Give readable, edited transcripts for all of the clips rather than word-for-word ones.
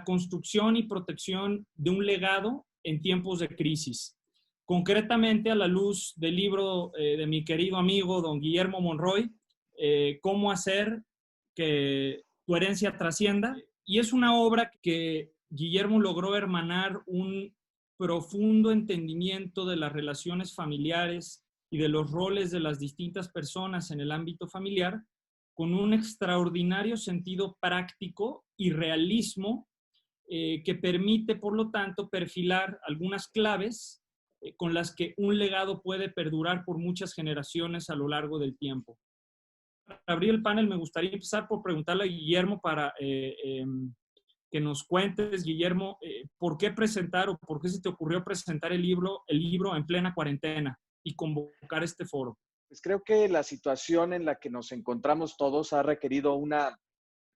la construcción y protección de un legado en tiempos de crisis. Concretamente, a la luz del libro de mi querido amigo don Guillermo Monroy, Cómo hacer que tu herencia trascienda. Y es una obra que Guillermo logró hermanar un profundo entendimiento de las relaciones familiares y de los roles de las distintas personas en el ámbito familiar, con un extraordinario sentido práctico y realismo que permite, por lo tanto, perfilar algunas claves con las que un legado puede perdurar por muchas generaciones a lo largo del tiempo. Para abrir el panel, me gustaría empezar por preguntarle a Guillermo para que nos cuentes, Guillermo, por qué presentar o por qué se te ocurrió presentar el libro en plena cuarentena y convocar este foro. Pues creo que la situación en la que nos encontramos todos ha requerido una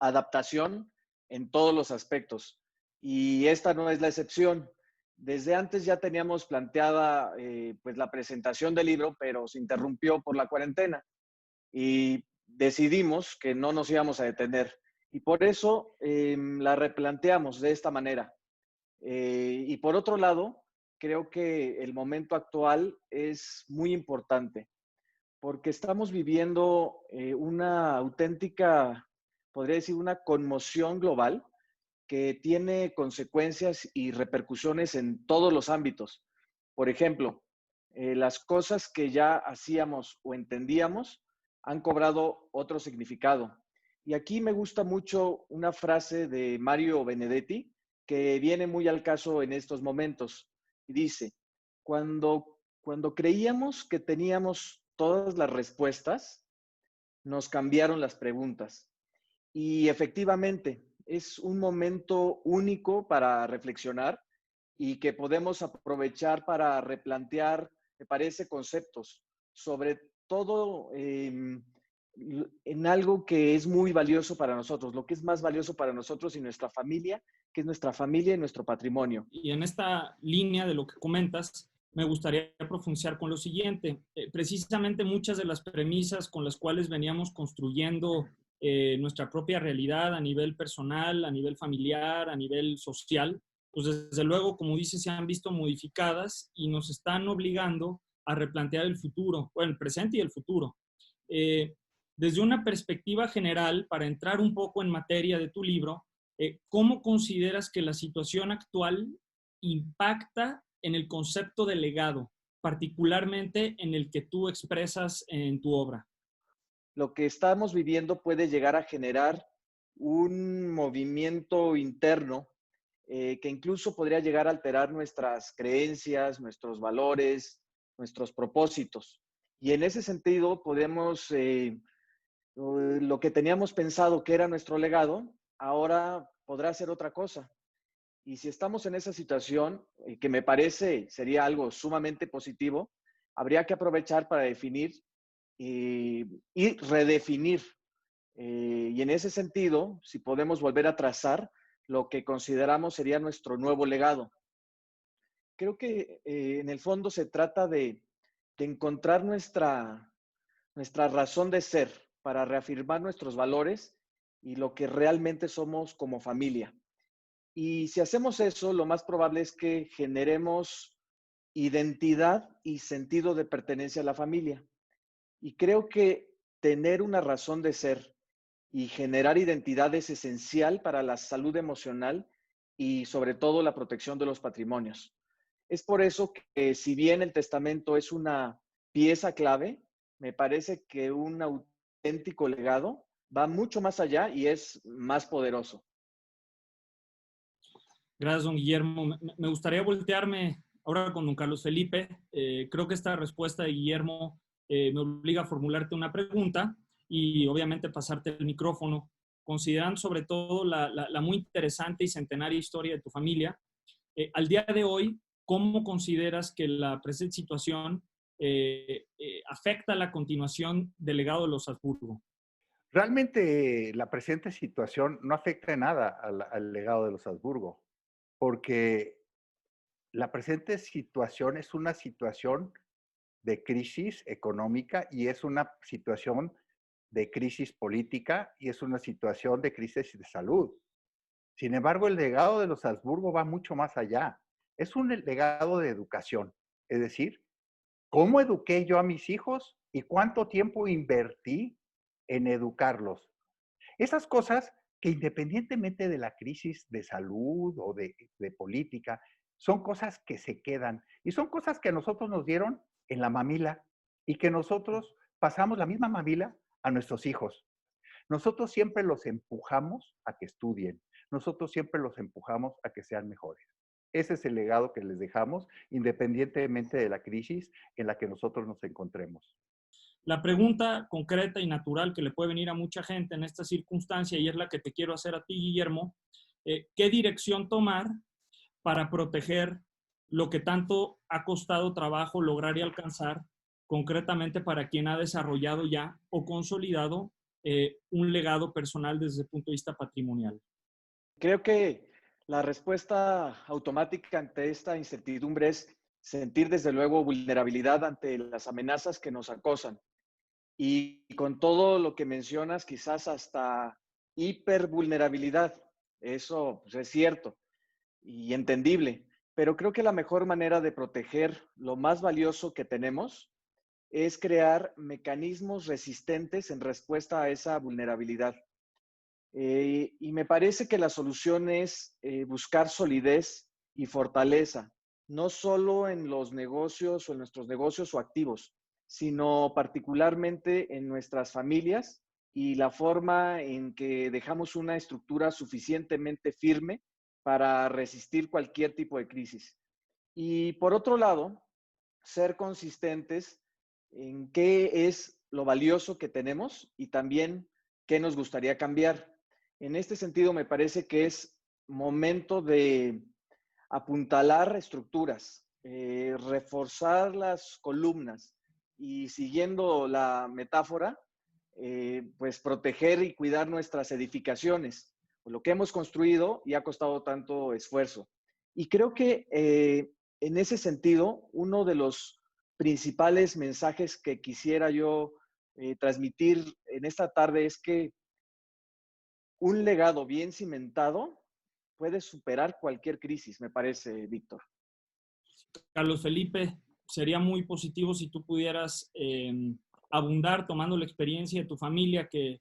adaptación en todos los aspectos y esta no es la excepción. Desde antes ya teníamos planteada pues la presentación del libro, pero se interrumpió por la cuarentena y decidimos que no nos íbamos a detener. Y por eso la replanteamos de esta manera. Y por otro lado, creo que el momento actual es muy importante porque estamos viviendo una auténtica, podría decir, una conmoción global que tiene consecuencias y repercusiones en todos los ámbitos. Por ejemplo, las cosas que ya hacíamos o entendíamos han cobrado otro significado. Y aquí me gusta mucho una frase de Mario Benedetti que viene muy al caso en estos momentos. Y dice, cuando creíamos que teníamos todas las respuestas, nos cambiaron las preguntas. Y efectivamente, es un momento único para reflexionar y que podemos aprovechar para replantear, me parece, conceptos, sobre todo en algo que es muy valioso para nosotros, lo que es más valioso para nosotros y nuestra familia, que es nuestra familia y nuestro patrimonio. Y en esta línea de lo que comentas, me gustaría profundizar con lo siguiente. Precisamente muchas de las premisas con las cuales veníamos construyendo nuestra propia realidad a nivel personal, a nivel familiar, a nivel social, pues desde luego, como dices, se han visto modificadas y nos están obligando a replantear el futuro, bueno, el presente y el futuro. Desde una perspectiva general, para entrar un poco en materia de tu libro, ¿cómo consideras que la situación actual impacta en el concepto de legado, particularmente en el que tú expresas en tu obra? Lo que estamos viviendo puede llegar a generar un movimiento interno que incluso podría llegar a alterar nuestras creencias, nuestros valores, nuestros propósitos. Y en ese sentido podemos, lo que teníamos pensado que era nuestro legado, ahora podrá ser otra cosa. Y si estamos en esa situación, que me parece sería algo sumamente positivo, habría que aprovechar para definir y redefinir. Y en ese sentido, si podemos volver a trazar lo que consideramos sería nuestro nuevo legado. Creo que en el fondo se trata de encontrar nuestra razón de ser para reafirmar nuestros valores y lo que realmente somos como familia. Y si hacemos eso, lo más probable es que generemos identidad y sentido de pertenencia a la familia. Y creo que tener una razón de ser y generar identidad es esencial para la salud emocional y sobre todo la protección de los patrimonios. Es por eso que si bien el testamento es una pieza clave, me parece que un auténtico legado va mucho más allá y es más poderoso. Gracias, don Guillermo. Me gustaría voltearme ahora con don Carlos Felipe. Creo que esta respuesta de Guillermo me obliga a formularte una pregunta y obviamente pasarte el micrófono, considerando sobre todo la muy interesante y centenaria historia de tu familia. Al día de hoy, ¿cómo consideras que la presente situación afecta la continuación del legado de los Habsburgo? Realmente la presente situación no afecta en nada al legado de los Habsburgo, porque la presente situación es una situación de crisis económica y es una situación de crisis política y es una situación de crisis de salud. Sin embargo, el legado de los Habsburgo va mucho más allá. Es un legado de educación. Es decir, ¿cómo eduqué yo a mis hijos y cuánto tiempo invertí en educarlos? Esas cosas que independientemente de la crisis de salud o de política, son cosas que se quedan y son cosas que a nosotros nos dieron en la mamila y que nosotros pasamos la misma mamila a nuestros hijos. Nosotros siempre los empujamos a que estudien, nosotros siempre los empujamos a que sean mejores. Ese es el legado que les dejamos, independientemente de la crisis en la que nosotros nos encontremos. La pregunta concreta y natural que le puede venir a mucha gente en esta circunstancia, y es la que te quiero hacer a ti, Guillermo, ¿qué dirección tomar para proteger lo que tanto ha costado trabajo lograr y alcanzar, concretamente para quien ha desarrollado ya o consolidado un legado personal desde el punto de vista patrimonial? Creo que la respuesta automática ante esta incertidumbre es sentir desde luego vulnerabilidad ante las amenazas que nos acosan. Y con todo lo que mencionas, quizás hasta hipervulnerabilidad. Eso pues, es cierto y entendible. Pero creo que la mejor manera de proteger lo más valioso que tenemos es crear mecanismos resistentes en respuesta a esa vulnerabilidad. Y me parece que la solución es buscar solidez y fortaleza, no solo en los negocios o en nuestros negocios o activos, sino particularmente en nuestras familias y la forma en que dejamos una estructura suficientemente firme para resistir cualquier tipo de crisis. Y por otro lado, ser consistentes en qué es lo valioso que tenemos y también qué nos gustaría cambiar. En este sentido, me parece que es momento de apuntalar estructuras, reforzar las columnas y siguiendo la metáfora, pues proteger y cuidar nuestras edificaciones, lo que hemos construido y ha costado tanto esfuerzo. Y creo que en ese sentido, uno de los principales mensajes que quisiera yo transmitir en esta tarde es que un legado bien cimentado puede superar cualquier crisis, me parece, Víctor. Carlos Felipe, sería muy positivo si tú pudieras abundar tomando la experiencia de tu familia que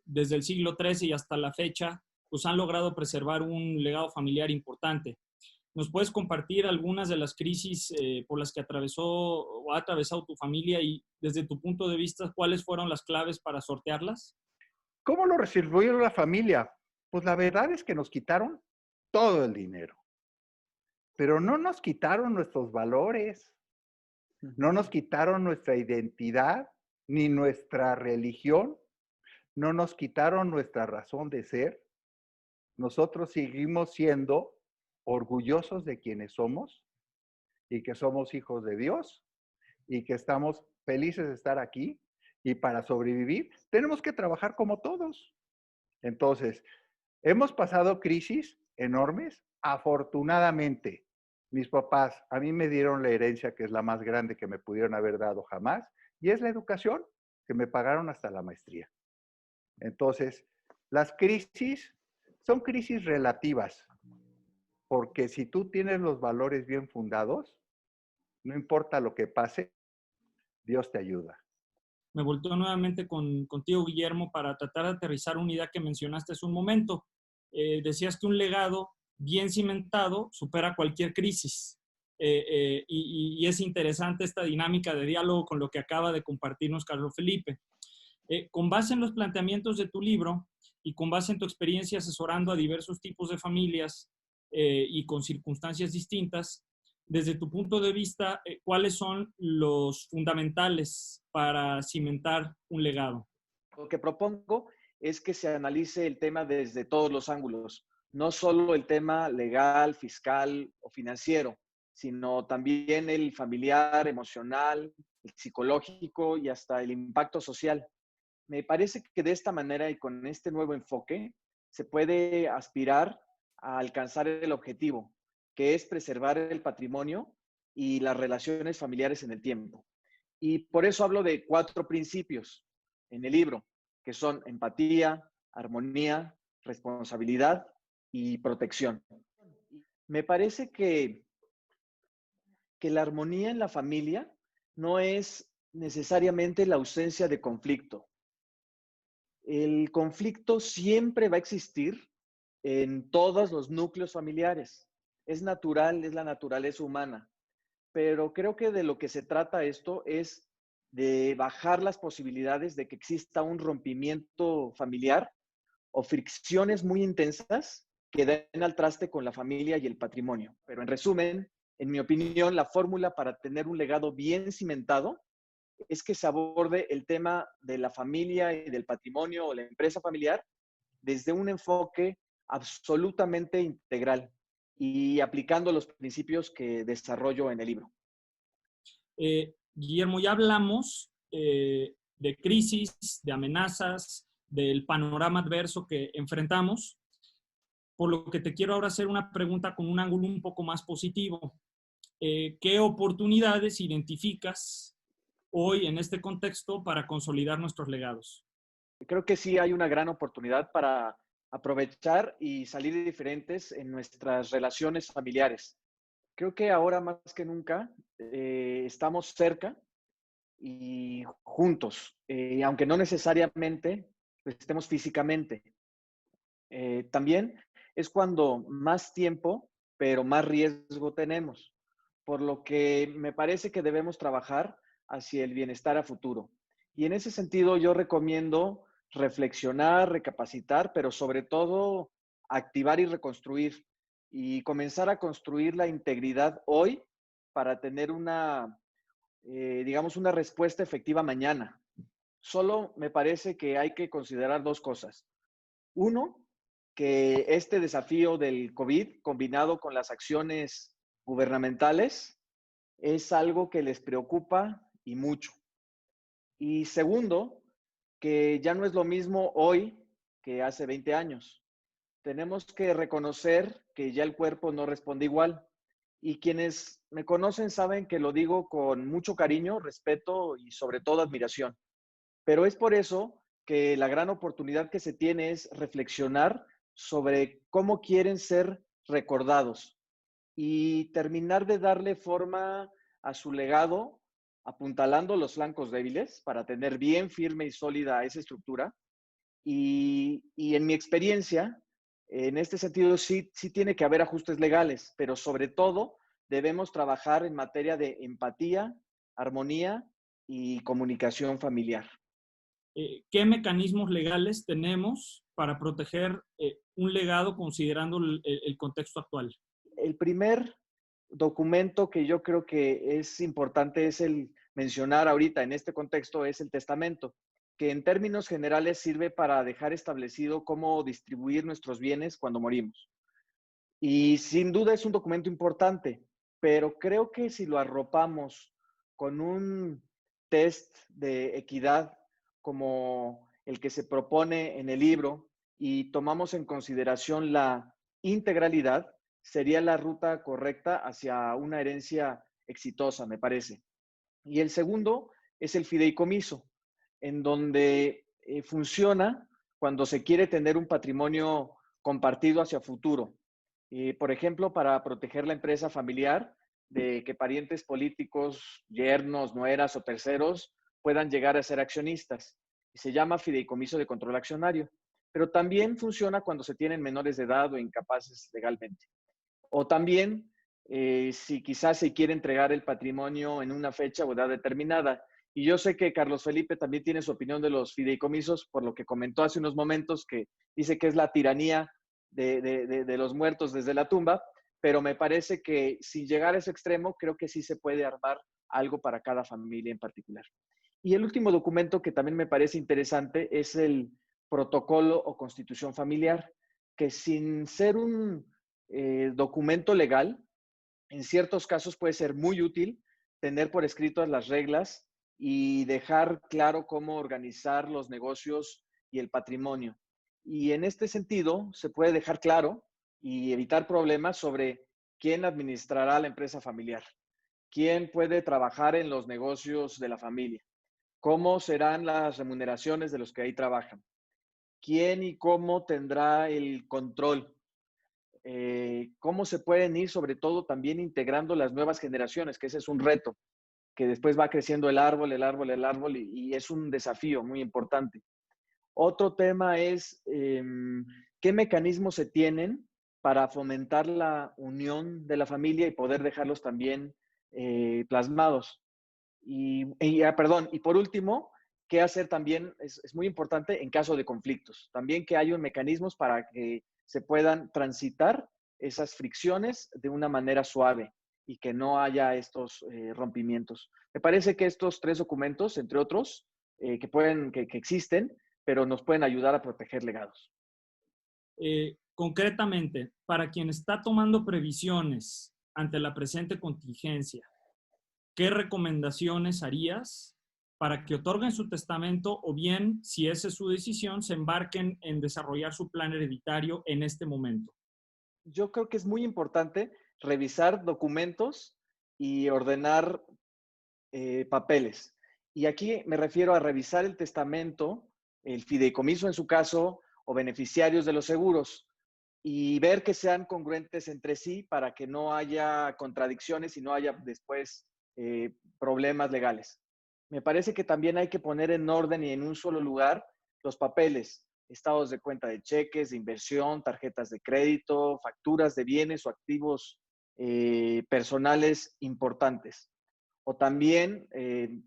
desde el siglo XIII y hasta la fecha pues han logrado preservar un legado familiar importante. ¿Nos puedes compartir algunas de las crisis por las que atravesó o ha atravesado tu familia y desde tu punto de vista cuáles fueron las claves para sortearlas? ¿Cómo lo resolvió la familia? Pues la verdad es que nos quitaron todo el dinero, pero no nos quitaron nuestros valores, no nos quitaron nuestra identidad, ni nuestra religión, no nos quitaron nuestra razón de ser. Nosotros seguimos siendo orgullosos de quienes somos y que somos hijos de Dios y que estamos felices de estar aquí y para sobrevivir tenemos que trabajar como todos. Entonces, hemos pasado crisis enormes. Afortunadamente, mis papás a mí me dieron la herencia que es la más grande que me pudieron haber dado jamás y es la educación que me pagaron hasta la maestría. Entonces, las crisis son crisis relativas, porque si tú tienes los valores bien fundados, no importa lo que pase, Dios te ayuda. Me volteo nuevamente contigo, Guillermo, para tratar de aterrizar una idea que mencionaste hace un momento. Decías que un legado bien cimentado supera cualquier crisis. Y es interesante esta dinámica de diálogo con lo que acaba de compartirnos Carlos Felipe. Con base en los planteamientos de tu libro y con base en tu experiencia asesorando a diversos tipos de familias y con circunstancias distintas, desde tu punto de vista, ¿cuáles son los fundamentales para cimentar un legado? Lo que propongo es que se analice el tema desde todos los ángulos, no solo el tema legal, fiscal o financiero, sino también el familiar, emocional, el psicológico y hasta el impacto social. Me parece que de esta manera y con este nuevo enfoque se puede aspirar a alcanzar el objetivo, que es preservar el patrimonio y las relaciones familiares en el tiempo. Y por eso hablo de 4 principios en el libro, que son empatía, armonía, responsabilidad y protección. Me parece que la armonía en la familia no es necesariamente la ausencia de conflicto. El conflicto siempre va a existir en todos los núcleos familiares. Es natural, es la naturaleza humana. Pero creo que de lo que se trata esto es de bajar las posibilidades de que exista un rompimiento familiar o fricciones muy intensas que den al traste con la familia y el patrimonio. Pero en resumen, en mi opinión, la fórmula para tener un legado bien cimentado es que se aborde el tema de la familia y del patrimonio o la empresa familiar desde un enfoque absolutamente integral y aplicando los principios que desarrollo en el libro. Guillermo, ya hablamos de crisis, de amenazas, del panorama adverso que enfrentamos, por lo que te quiero ahora hacer una pregunta con un ángulo un poco más positivo. ¿Qué oportunidades identificas hoy en este contexto para consolidar nuestros legados? Creo que sí hay una gran oportunidad para aprovechar y salir diferentes en nuestras relaciones familiares. Creo que ahora más que nunca estamos cerca y juntos, aunque no necesariamente estemos físicamente. También es cuando más tiempo, pero más riesgo tenemos, por lo que me parece que debemos trabajar hacia el bienestar a futuro. Y en ese sentido yo recomiendo reflexionar, recapacitar, pero sobre todo activar y reconstruir y comenzar a construir la integridad hoy para tener una, digamos, una respuesta efectiva mañana. Solo me parece que hay que considerar dos cosas. Uno, que este desafío del COVID, combinado con las acciones gubernamentales, es algo que les preocupa y mucho. Y segundo, que ya no es lo mismo hoy que hace 20 años. Tenemos que reconocer que ya el cuerpo no responde igual. Y quienes me conocen saben que lo digo con mucho cariño, respeto y sobre todo admiración. Pero es por eso que la gran oportunidad que se tiene es reflexionar sobre cómo quieren ser recordados y terminar de darle forma a su legado, apuntalando los flancos débiles para tener bien firme y sólida esa estructura. Y en mi experiencia, en este sentido, sí tiene que haber ajustes legales, pero sobre todo debemos trabajar en materia de empatía, armonía y comunicación familiar. ¿Qué mecanismos legales tenemos para proteger un legado considerando el contexto actual? El primer documento que yo creo que es importante es el mencionar ahorita en este contexto es el testamento, que en términos generales sirve para dejar establecido cómo distribuir nuestros bienes cuando morimos. Y sin duda es un documento importante, pero creo que si lo arropamos con un test de equidad como el que se propone en el libro y tomamos en consideración la integralidad, sería la ruta correcta hacia una herencia exitosa, me parece. Y el segundo es el fideicomiso, en donde funciona cuando se quiere tener un patrimonio compartido hacia futuro. Por ejemplo, para proteger la empresa familiar de que parientes políticos, yernos, nueras o terceros puedan llegar a ser accionistas. Y se llama fideicomiso de control accionario. Pero también funciona cuando se tienen menores de edad o incapaces legalmente. O también si quizás se quiere entregar el patrimonio en una fecha o edad determinada. Y yo sé que Carlos Felipe también tiene su opinión de los fideicomisos, por lo que comentó hace unos momentos que dice que es la tiranía de los muertos desde la tumba, pero me parece que sin llegar a ese extremo, creo que sí se puede armar algo para cada familia en particular. Y el último documento que también me parece interesante es el protocolo o constitución familiar, que sin ser un documento legal, en ciertos casos puede ser muy útil tener por escrito las reglas y dejar claro cómo organizar los negocios y el patrimonio. Y en este sentido, se puede dejar claro y evitar problemas sobre quién administrará la empresa familiar, quién puede trabajar en los negocios de la familia, cómo serán las remuneraciones de los que ahí trabajan, quién y cómo tendrá el control, cómo se pueden ir sobre todo también integrando las nuevas generaciones, que ese es un reto, que después va creciendo el árbol, y es un desafío muy importante. Otro tema es qué mecanismos se tienen para fomentar la unión de la familia y poder dejarlos también plasmados. Y por último, qué hacer también es muy importante en caso de conflictos. También que haya mecanismos para que se puedan transitar esas fricciones de una manera suave y que no haya estos rompimientos. Me parece que estos 3 documentos, entre otros, que existen, pero nos pueden ayudar a proteger legados. Concretamente, para quien está tomando previsiones ante la presente contingencia, ¿qué recomendaciones harías para que otorguen su testamento o bien, si esa es su decisión, se embarquen en desarrollar su plan hereditario en este momento? Yo creo que es muy importante revisar documentos y ordenar papeles. Y aquí me refiero a revisar el testamento, el fideicomiso en su caso, o beneficiarios de los seguros, y ver que sean congruentes entre sí para que no haya contradicciones y no haya después problemas legales. Me parece que también hay que poner en orden y en un solo lugar los papeles, estados de cuenta de cheques, de inversión, tarjetas de crédito, facturas de bienes o activos personales importantes. O también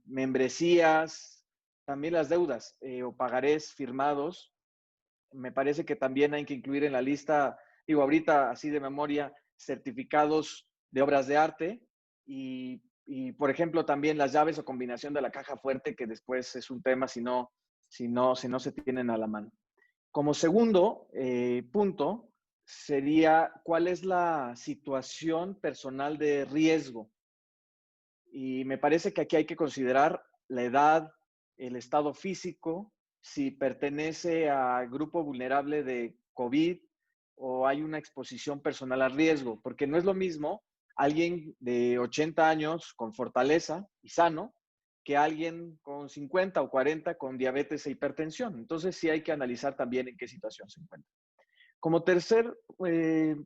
membresías, también las deudas o pagarés firmados. Me parece que también hay que incluir en la lista, digo ahorita así de memoria, certificados de obras de arte y por ejemplo, también las llaves o combinación de la caja fuerte, que después es un tema si no se tienen a la mano. Como segundo punto, sería cuál es la situación personal de riesgo. Y me parece que aquí hay que considerar la edad, el estado físico, si pertenece a grupo vulnerable de COVID o hay una exposición personal a riesgo, porque no es lo mismo alguien de 80 años con fortaleza y sano que alguien con 50 o 40 con diabetes e hipertensión. Entonces sí hay que analizar también en qué situación se encuentra. Como tercer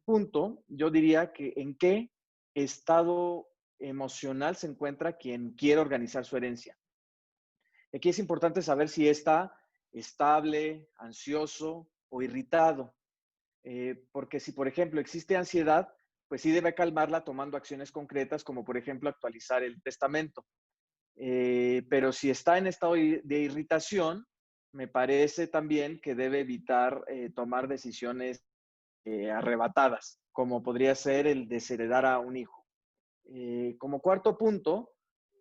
punto, yo diría que en qué estado emocional se encuentra quien quiere organizar su herencia. Aquí es importante saber si está estable, ansioso o irritado, porque si, por ejemplo, existe ansiedad, pues sí debe calmarla tomando acciones concretas, como por ejemplo actualizar el testamento. Pero si está en estado de irritación, me parece también que debe evitar tomar decisiones arrebatadas, como podría ser el desheredar a un hijo. Como cuarto punto,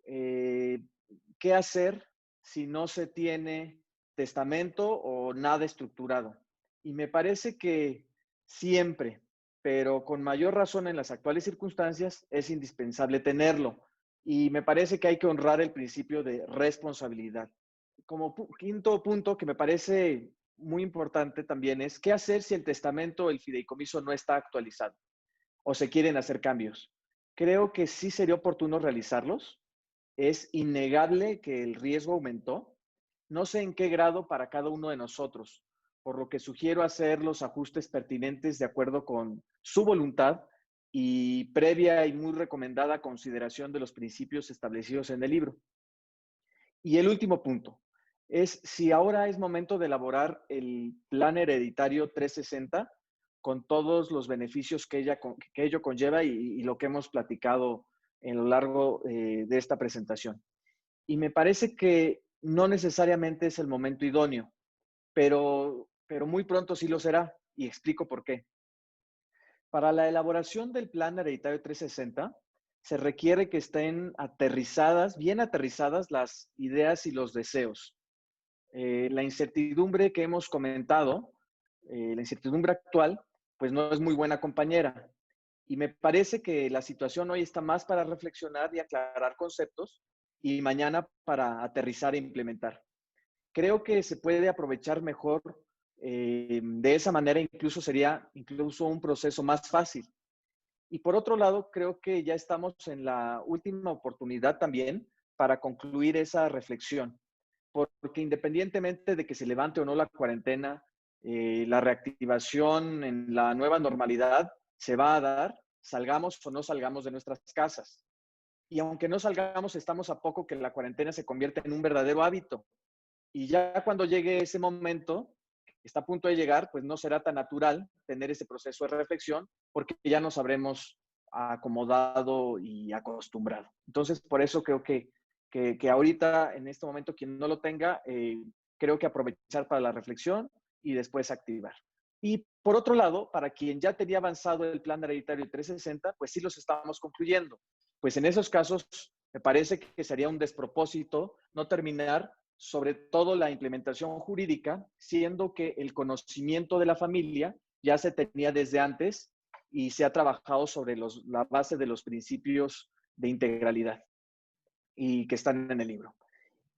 ¿qué hacer si no se tiene testamento o nada estructurado? Y me parece que siempre, pero con mayor razón en las actuales circunstancias, es indispensable tenerlo. Y me parece que hay que honrar el principio de responsabilidad. Como quinto punto que me parece muy importante también es qué hacer si el testamento o el fideicomiso no está actualizado o se quieren hacer cambios. Creo que sí sería oportuno realizarlos. Es innegable que el riesgo aumentó. No sé en qué grado para cada uno de nosotros, por lo que sugiero hacer los ajustes pertinentes de acuerdo con su voluntad y previa y muy recomendada consideración de los principios establecidos en el libro. Y el último punto es si ahora es momento de elaborar el plan hereditario 360 con todos los beneficios que ello conlleva y lo que hemos platicado en lo largo de esta presentación. Y me parece que no necesariamente es el momento idóneo, pero muy pronto sí lo será y explico por qué. Para la elaboración del plan hereditario 360, se requiere que estén bien aterrizadas las ideas y los deseos. La incertidumbre que hemos comentado, la incertidumbre actual, pues no es muy buena compañera. Y me parece que la situación hoy está más para reflexionar y aclarar conceptos y mañana para aterrizar e implementar. Creo que se puede aprovechar mejor de esa manera, sería un proceso más fácil. Y por otro lado, creo que ya estamos en la última oportunidad también para concluir esa reflexión, porque independientemente de que se levante o no la cuarentena, la reactivación en la nueva normalidad se va a dar, salgamos o no salgamos de nuestras casas. Y aunque no salgamos, estamos a poco que la cuarentena se convierta en un verdadero hábito. Y ya cuando llegue ese momento, que está a punto de llegar, pues no será tan natural tener ese proceso de reflexión porque ya nos habremos acomodado y acostumbrado. Entonces, por eso creo que ahorita, en este momento, quien no lo tenga, creo que aprovechar para la reflexión y después activar. Y por otro lado, para quien ya tenía avanzado el plan hereditario 360, pues sí los estamos concluyendo. Pues en esos casos, me parece que sería un despropósito no terminar sobre todo la implementación jurídica, siendo que el conocimiento de la familia ya se tenía desde antes y se ha trabajado sobre la base de los principios de integralidad y que están en el libro.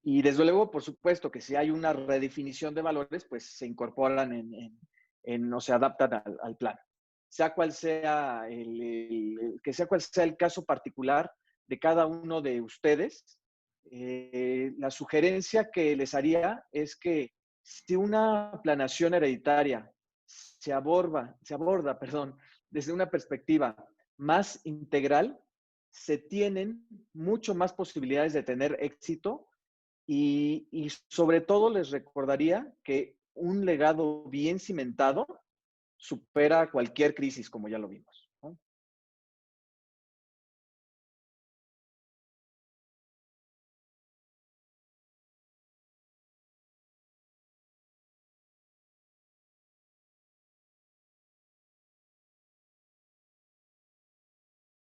Y desde luego, por supuesto, que si hay una redefinición de valores, pues se incorporan o se adaptan al plan. Sea cual sea sea cual sea el caso particular de cada uno de ustedes, la sugerencia que les haría es que si una planeación hereditaria se aborda, desde una perspectiva más integral, se tienen mucho más posibilidades de tener éxito y sobre todo les recordaría que un legado bien cimentado supera cualquier crisis, como ya lo vimos.